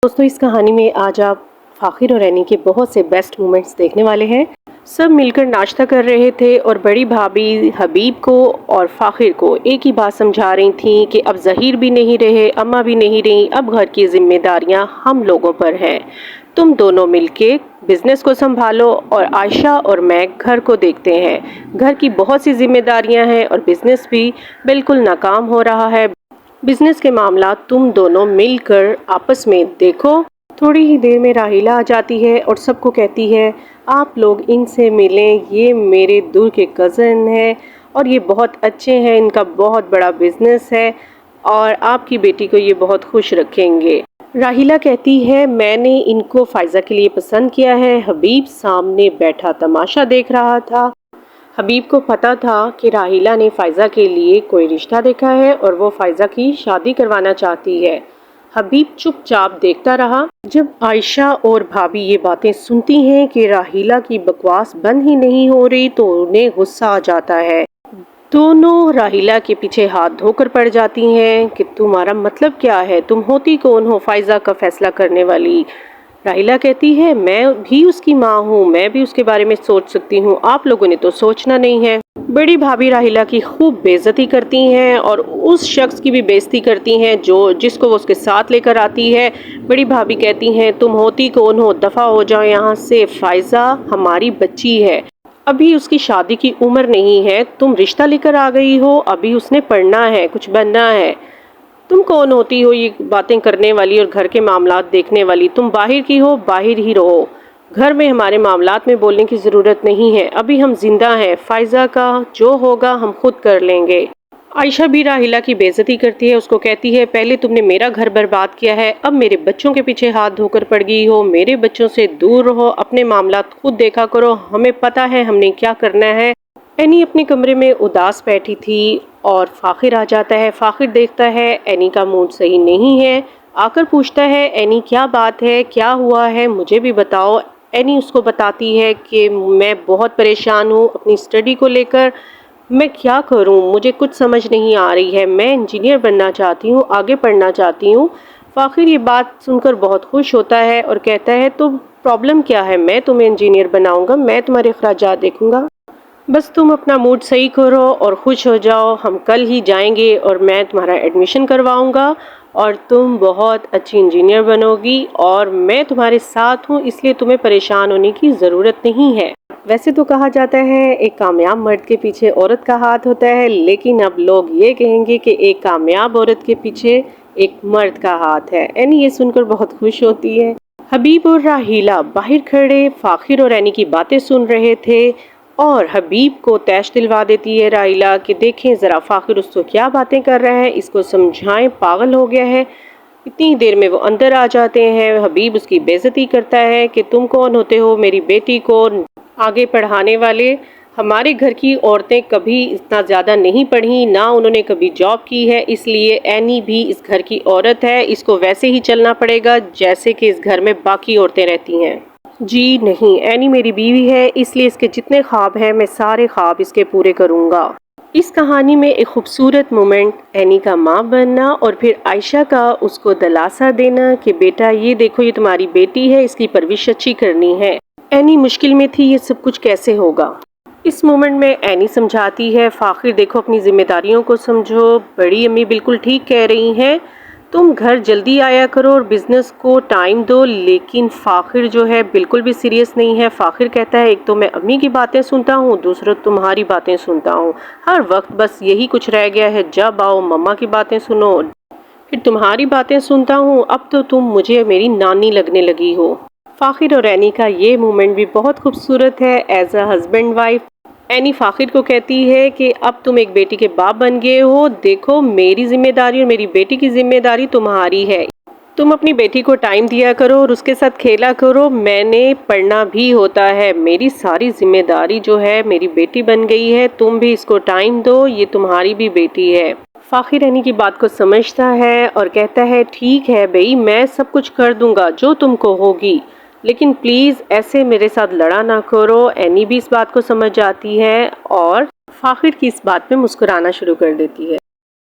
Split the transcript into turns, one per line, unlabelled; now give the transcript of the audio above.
दोस्तों इस कहानी में आज आप फाखिर और एनी के बहुत से बेस्ट मोमेंट्स देखने वाले हैं। सब मिलकर नाश्ता कर रहे थे और बड़ी भाभी हबीब को और फाखिर को एक ही बात समझा रही थी कि अब ज़हीर भी नहीं रहे, अम्मा भी नहीं रही, अब घर की जिम्मेदारियां हम लोगों पर हैं। तुम दोनों मिलके बिजनेस को संभालो और आयशा और मैं घर को देखते हैं। घर की बहुत सी जिम्मेदारियां हैं और बिजनेस भी बिल्कुल नाकाम हो रहा है। बिजनेस के मामला तुम दोनों मिलकर आपस में देखो। थोड़ी ही देर में राहिला आ जाती है और सबको कहती है आप लोग इनसे मिलें, ये मेरे दूर के कज़न हैं और ये बहुत अच्छे हैं, इनका बहुत बड़ा बिजनेस है और आपकी बेटी को ये बहुत खुश रखेंगे। राहिला कहती है मैंने इनको फ़ाइज़ा के लिए पसंद किया है। हबीब सामने बैठा तमाशा देख रहा था। हबीब को पता था कि राहिला ने फ़ाइज़ा के लिए कोई रिश्ता देखा है और वो फ़ाइज़ा की शादी करवाना चाहती है। हबीब चुपचाप देखता रहा। जब आयशा और भाभी ये बातें सुनती हैं कि राहिला की बकवास बंद ही नहीं हो रही तो उन्हें गुस्सा आ जाता है। दोनों राहिला के पीछे हाथ धोकर पड़ जाती हैं कि तुम्हारा मतलब क्या है, तुम होती कौन हो फ़ाइज़ा का फैसला करने वाली। राहिला कहती है मैं भी उसकी माँ हूँ, मैं भी उसके बारे में सोच सकती हूँ, आप लोगों ने तो सोचना नहीं है। बड़ी भाभी राहिला की खूब बेइज्जती करती हैं और उस शख्स की भी बेइज्जती करती हैं जिसको वो उसके साथ लेकर आती है। बड़ी भाभी कहती हैं तुम होती कौन हो, दफ़ा हो जाओ यहाँ से, फ़ाइज़ा हमारी बच्ची है, अभी उसकी शादी की उम्र नहीं है, तुम रिश्ता लेकर आ गई हो, अभी उसने पढ़ना है, कुछ बनना है। तुम कौन होती हो ये बातें करने वाली और घर के मामलात देखने वाली, तुम बाहर की हो, बाहर ही रहो, घर में हमारे मामलात में बोलने की ज़रूरत नहीं है, अभी हम जिंदा हैं, फ़ाइज़ा का जो होगा हम खुद कर लेंगे। आयशा भी राहिला की बेइज्जती करती है, उसको कहती है पहले तुमने मेरा घर बर्बाद किया है, अब मेरे बच्चों के पीछे हाथ धोकर पड़ गई हो, मेरे बच्चों से दूर रहो, अपने मामलात खुद देखा करो, हमें पता है हमने क्या करना है। एनी अपने कमरे में उदास बैठी थी और फाखिर आ जाता है। फाखिर देखता है एनी का मूड सही नहीं है, आकर पूछता है एनी क्या बात है, क्या हुआ है, मुझे भी बताओ। एनी उसको बताती है कि मैं बहुत परेशान हूँ अपनी स्टडी को लेकर, मैं क्या करूँ, मुझे कुछ समझ नहीं आ रही है, मैं इंजीनियर बनना चाहती हूँ, आगे पढ़ना चाहती हूँ। फाखिर ये बात सुनकर बहुत खुश होता है और कहता है तो प्रॉब्लम क्या है, मैं तुम्हें इंजीनियर बनाऊँगा, मैं तुम्हारे अखराजात देखूँगा, बस तुम अपना मूड सही करो और खुश हो जाओ, हम कल ही जाएंगे और मैं तुम्हारा एडमिशन करवाऊंगा और तुम बहुत अच्छी इंजीनियर बनोगी और मैं तुम्हारे साथ हूँ, इसलिए तुम्हें परेशान होने की ज़रूरत नहीं है। वैसे तो कहा जाता है एक कामयाब मर्द के पीछे औरत का हाथ होता है, लेकिन अब लोग ये कहेंगे कि एक कामयाब औरत के पीछे एक मर्द का हाथ है। एनी ये सुनकर बहुत खुश होती है। हबीब और राहिला बाहर खड़े फाखिर और एनी की बातें सुन रहे थे और हबीब को तैश दिलवा देती है राहिला कि देखें ज़रा फाखिर उसको क्या बातें कर रहा है, इसको समझाएं, पागल हो गया है। इतनी देर में वो अंदर आ जाते हैं। हबीब उसकी बेइज्जती करता है कि तुम कौन होते हो मेरी बेटी को आगे पढ़ाने वाले, हमारे घर की औरतें कभी इतना ज़्यादा नहीं पढ़ी, ना उन्होंने कभी जॉब की है, इसलिए एनी भी इस घर की औरत है, इसको वैसे ही चलना पड़ेगा जैसे कि इस घर में बाकी औरतें रहती हैं। जी नहीं, एनी मेरी बीवी है, इसलिए इसके जितने ख्वाब हैं मैं सारे ख्वाब इसके पूरे करूँगा। इस कहानी में एक खूबसूरत मोमेंट एनी का माँ बनना और फिर आयशा का उसको दिलासा देना कि बेटा ये देखो ये तुम्हारी बेटी है, इसकी परवरिश अच्छी करनी है। एनी मुश्किल में थी, ये सब कुछ कैसे होगा। इस मोमेंट में एनी समझाती है फाखिर देखो अपनी जिम्मेदारियों को समझो, बड़ी अम्मी बिल्कुल ठीक कह रही हैं, तुम घर जल्दी आया करो और बिज़नेस को टाइम दो। लेकिन फाखिर जो है बिल्कुल भी सीरियस नहीं है। फाखिर कहता है एक तो मैं अम्मी की बातें सुनता हूँ, दूसरा तुम्हारी बातें सुनता हूँ, हर वक्त बस यही कुछ रह गया है, जब आओ मम्मा की बातें सुनो, फिर तुम्हारी बातें सुनता हूँ, अब तो तुम मुझे मेरी नानी लगने लगी हो। फाखिर और एनी का ये मोमेंट भी बहुत खूबसूरत है as a husband wife. Annie Fakhir को कहती है कि अब तुम एक बेटी के बाप बन गए हो, देखो मेरी जिम्मेदारी और मेरी बेटी की जिम्मेदारी तुम्हारी है, तुम अपनी बेटी को टाइम दिया करो और उसके साथ खेला करो, मैंने पढ़ना भी होता है, मेरी सारी जिम्मेदारी जो है मेरी बेटी बन गई है, तुम भी इसको टाइम दो, ये तुम्हारी भी बेटी है। फाखिर एनी की बात को समझता है और कहता है ठीक है भाई, मैं सब कुछ कर दूंगा जो तुमको होगी, लेकिन प्लीज़ ऐसे मेरे साथ लड़ा ना करो। एनी भी इस बात को समझ जाती है और फाखिर की इस बात पे मुस्कुराना शुरू कर देती है।